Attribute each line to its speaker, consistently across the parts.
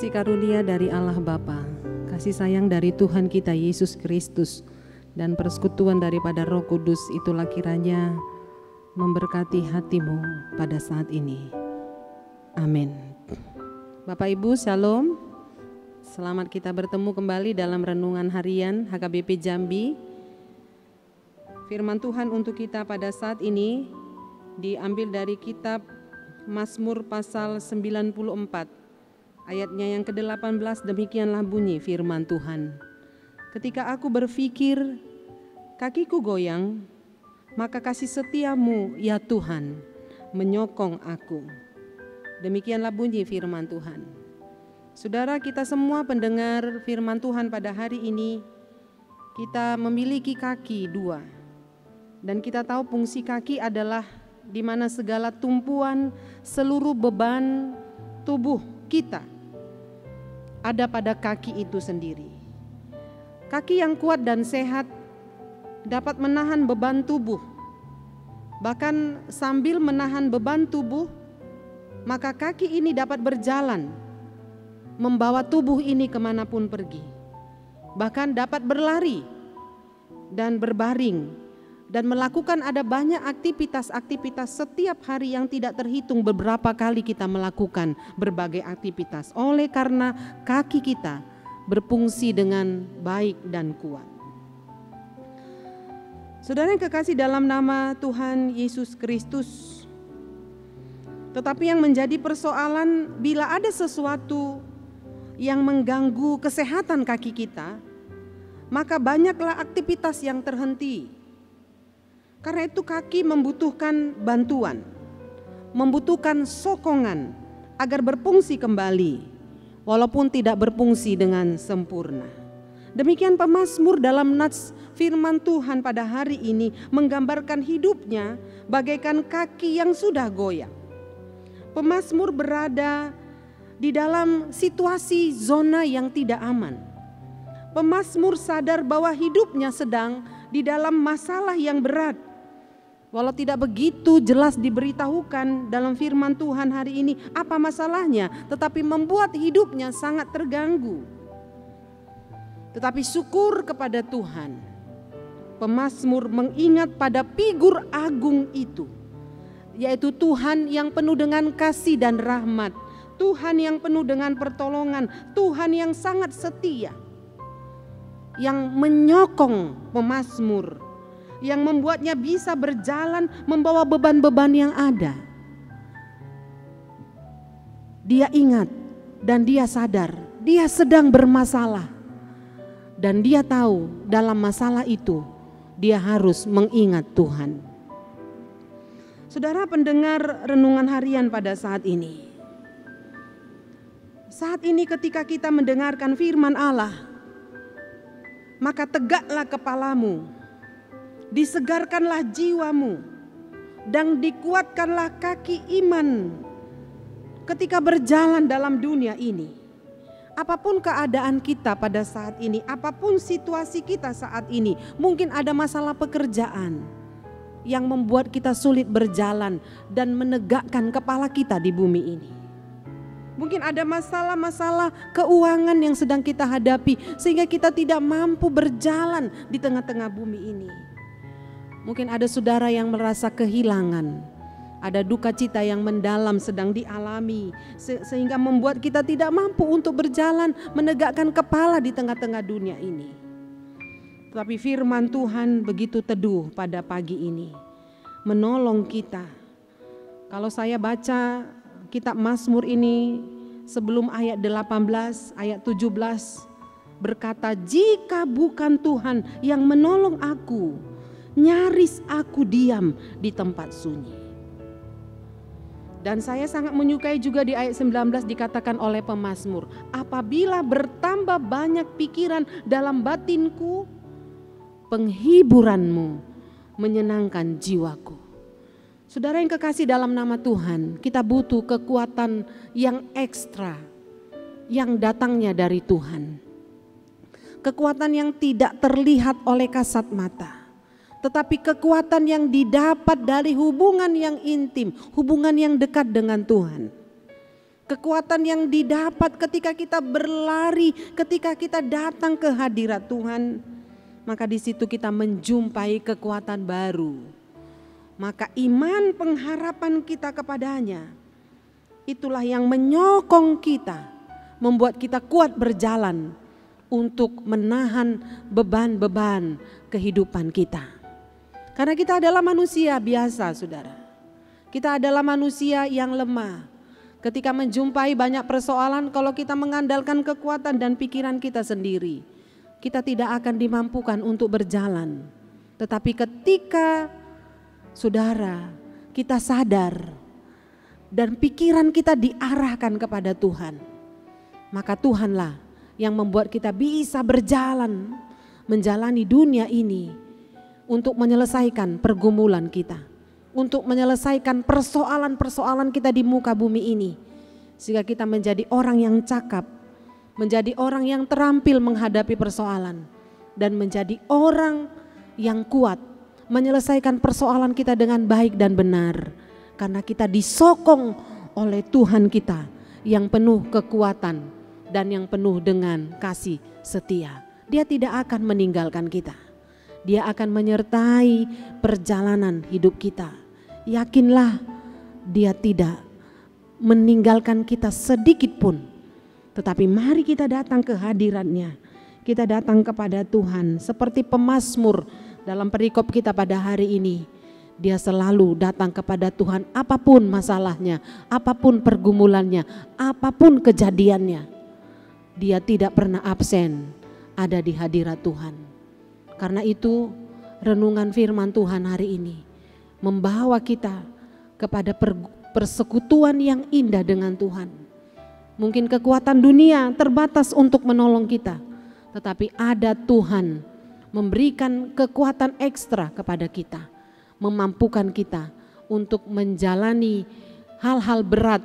Speaker 1: Kasih karunia dari Allah Bapa, kasih sayang dari Tuhan kita Yesus Kristus, dan persekutuan daripada Roh Kudus itulah kiranya memberkati hatimu pada saat ini. Amin. Bapak Ibu, Shalom. Selamat kita bertemu kembali dalam renungan harian HKBP Jambi. Firman Tuhan untuk kita pada saat ini diambil dari kitab Mazmur pasal 94. Ayatnya yang ke-18, demikianlah bunyi firman Tuhan. Ketika aku berpikir, kakiku goyang, maka kasih setiamu ya Tuhan menyokong aku. Demikianlah bunyi firman Tuhan. Saudara, kita semua pendengar firman Tuhan pada hari ini, kita memiliki kaki dua. Dan kita tahu fungsi kaki adalah di mana segala tumpuan seluruh beban tubuh kita ada pada kaki itu sendiri. Kaki yang kuat dan sehat dapat menahan beban tubuh. Bahkan sambil menahan beban tubuh, maka kaki ini dapat berjalan, membawa tubuh ini kemanapun pergi. Bahkan dapat berlari dan berbaring, dan melakukan ada banyak aktivitas-aktivitas setiap hari yang tidak terhitung beberapa kali kita melakukan berbagai aktivitas. Oleh karena kaki kita berfungsi dengan baik dan kuat. Saudara yang kekasih dalam nama Tuhan Yesus Kristus. Tetapi yang menjadi persoalan bila ada sesuatu yang mengganggu kesehatan kaki kita, maka banyaklah aktivitas yang terhenti. Karena itu kaki membutuhkan bantuan, membutuhkan sokongan agar berfungsi kembali, walaupun tidak berfungsi dengan sempurna. Demikian pemazmur dalam nats firman Tuhan pada hari ini menggambarkan hidupnya bagaikan kaki yang sudah goyang. Pemazmur berada di dalam situasi zona yang tidak aman. Pemazmur sadar bahwa hidupnya sedang di dalam masalah yang berat. Walau tidak begitu jelas diberitahukan dalam firman Tuhan hari ini apa masalahnya, tetapi membuat hidupnya sangat terganggu. Tetapi syukur kepada Tuhan, pemazmur mengingat pada figur agung itu, yaitu Tuhan yang penuh dengan kasih dan rahmat, Tuhan yang penuh dengan pertolongan, Tuhan yang sangat setia, yang menyokong pemazmur, yang membuatnya bisa berjalan membawa beban-beban yang ada. Dia ingat dan dia sadar dia sedang bermasalah, dan dia tahu dalam masalah itu dia harus mengingat Tuhan. Saudara pendengar renungan harian pada saat ini, ketika kita mendengarkan firman Allah, maka tegaklah kepalamu, disegarkanlah jiwamu, dan dikuatkanlah kaki iman ketika berjalan dalam dunia ini. Apapun keadaan kita pada saat ini, apapun situasi kita saat ini, mungkin ada masalah pekerjaan yang membuat kita sulit berjalan dan menegakkan kepala kita di bumi ini. Mungkin ada masalah-masalah keuangan yang sedang kita hadapi sehingga kita tidak mampu berjalan di tengah-tengah bumi ini. Mungkin ada saudara yang merasa kehilangan, ada duka cita yang mendalam sedang dialami sehingga membuat kita tidak mampu untuk berjalan menegakkan kepala di tengah-tengah dunia ini. Tetapi firman Tuhan begitu teduh pada pagi ini, menolong kita. Kalau saya baca kitab Mazmur ini sebelum ayat 18, ayat 17 berkata, jika bukan Tuhan yang menolong aku, nyaris aku diam di tempat sunyi. Dan saya sangat menyukai juga di ayat 19 dikatakan oleh pemazmur, apabila bertambah banyak pikiran dalam batinku, penghiburanmu menyenangkan jiwaku. Saudara yang kekasih dalam nama Tuhan, kita butuh kekuatan yang ekstra yang datangnya dari Tuhan. Kekuatan yang tidak terlihat oleh kasat mata, tetapi kekuatan yang didapat dari hubungan yang intim, hubungan yang dekat dengan Tuhan. Kekuatan yang didapat ketika kita berlari, ketika kita datang ke hadirat Tuhan, maka di situ kita menjumpai kekuatan baru. Maka iman pengharapan kita kepadanya, itulah yang menyokong kita, membuat kita kuat berjalan untuk menahan beban-beban kehidupan kita. Karena kita adalah manusia biasa, saudara. Kita adalah manusia yang lemah. Ketika menjumpai banyak persoalan, kalau kita mengandalkan kekuatan dan pikiran kita sendiri, kita tidak akan dimampukan untuk berjalan. Tetapi ketika saudara kita sadar dan pikiran kita diarahkan kepada Tuhan, maka Tuhanlah yang membuat kita bisa berjalan, menjalani dunia ini untuk menyelesaikan pergumulan kita, untuk menyelesaikan persoalan-persoalan kita di muka bumi ini, sehingga kita menjadi orang yang cakap, menjadi orang yang terampil menghadapi persoalan, dan menjadi orang yang kuat menyelesaikan persoalan kita dengan baik dan benar, karena kita disokong oleh Tuhan kita yang penuh kekuatan dan yang penuh dengan kasih setia. Dia tidak akan meninggalkan kita. Dia akan menyertai perjalanan hidup kita. Yakinlah, Dia tidak meninggalkan kita sedikit pun. Tetapi mari kita datang ke hadirat-Nya. Kita datang kepada Tuhan seperti pemazmur dalam perikop kita pada hari ini. Dia selalu datang kepada Tuhan apapun masalahnya, apapun pergumulannya, apapun kejadiannya. Dia tidak pernah absen ada di hadirat Tuhan. Karena itu renungan firman Tuhan hari ini membawa kita kepada persekutuan yang indah dengan Tuhan. Mungkin kekuatan dunia terbatas untuk menolong kita, tetapi ada Tuhan memberikan kekuatan ekstra kepada kita, memampukan kita untuk menjalani hal-hal berat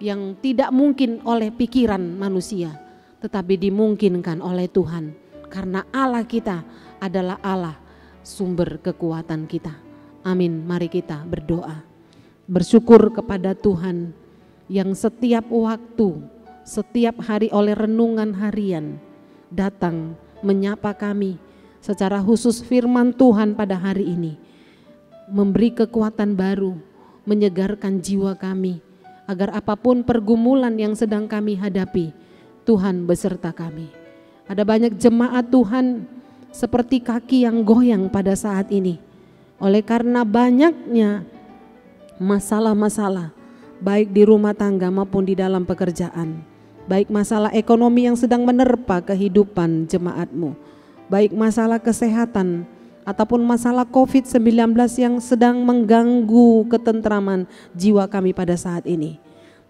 Speaker 1: yang tidak mungkin oleh pikiran manusia, tetapi dimungkinkan oleh Tuhan, karena Allah kita adalah Allah sumber kekuatan kita. Amin. Mari kita berdoa, bersyukur kepada Tuhan yang setiap waktu, setiap hari oleh renungan harian datang menyapa kami secara khusus. Firman Tuhan pada hari ini memberi kekuatan baru, menyegarkan jiwa kami, agar apapun pergumulan yang sedang kami hadapi, Tuhan beserta kami. Ada banyak jemaat Tuhan seperti kaki yang goyang pada saat ini, oleh karena banyaknya masalah-masalah, baik di rumah tangga maupun di dalam pekerjaan, baik masalah ekonomi yang sedang menerpa kehidupan jemaatmu, baik masalah kesehatan ataupun masalah COVID-19 yang sedang mengganggu ketentraman jiwa kami pada saat ini.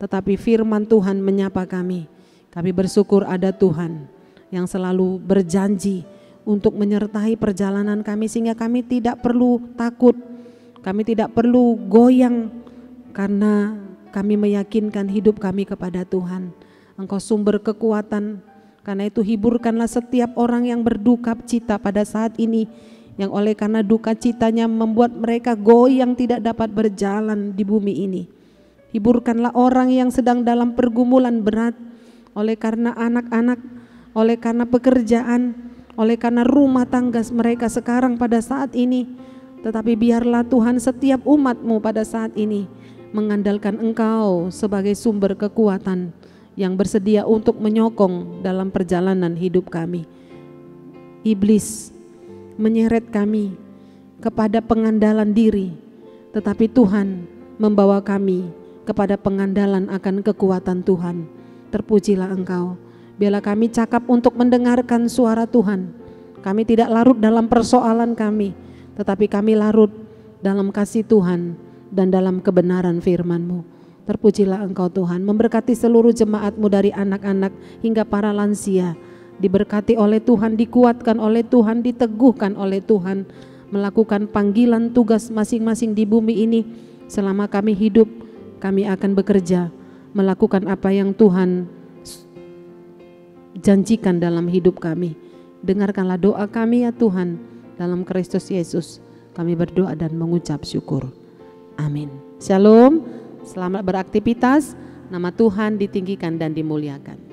Speaker 1: Tetapi firman Tuhan menyapa kami. Kami bersyukur ada Tuhan yang selalu berjanji untuk menyertai perjalanan kami, sehingga kami tidak perlu takut, kami tidak perlu goyang, karena kami meyakinkan hidup kami kepada Tuhan. Engkau sumber kekuatan, karena itu hiburkanlah setiap orang yang berduka cita pada saat ini, yang oleh karena duka citanya membuat mereka goyang tidak dapat berjalan di bumi ini. Hiburkanlah orang yang sedang dalam pergumulan berat, oleh karena anak-anak, oleh karena pekerjaan, oleh karena rumah tangga mereka sekarang pada saat ini. Tetapi biarlah Tuhan setiap umat-Mu pada saat ini mengandalkan Engkau sebagai sumber kekuatan yang bersedia untuk menyokong dalam perjalanan hidup kami. Iblis menyeret kami kepada pengandalan diri, tetapi Tuhan membawa kami kepada pengandalan akan kekuatan Tuhan. Terpujilah Engkau. Biarlah kami cakap untuk mendengarkan suara Tuhan. Kami tidak larut dalam persoalan kami, tetapi kami larut dalam kasih Tuhan dan dalam kebenaran firman-Mu. Terpujilah Engkau Tuhan, memberkati seluruh jemaat-Mu dari anak-anak hingga para lansia. Diberkati oleh Tuhan, dikuatkan oleh Tuhan, diteguhkan oleh Tuhan, melakukan panggilan tugas masing-masing di bumi ini. Selama kami hidup, kami akan bekerja, melakukan apa yang Tuhan janjikan dalam hidup kami. Dengarkanlah doa kami ya Tuhan, dalam Kristus Yesus kami berdoa dan mengucap syukur. Amin. Shalom, selamat beraktivitas. nama Tuhan ditinggikan dan dimuliakan.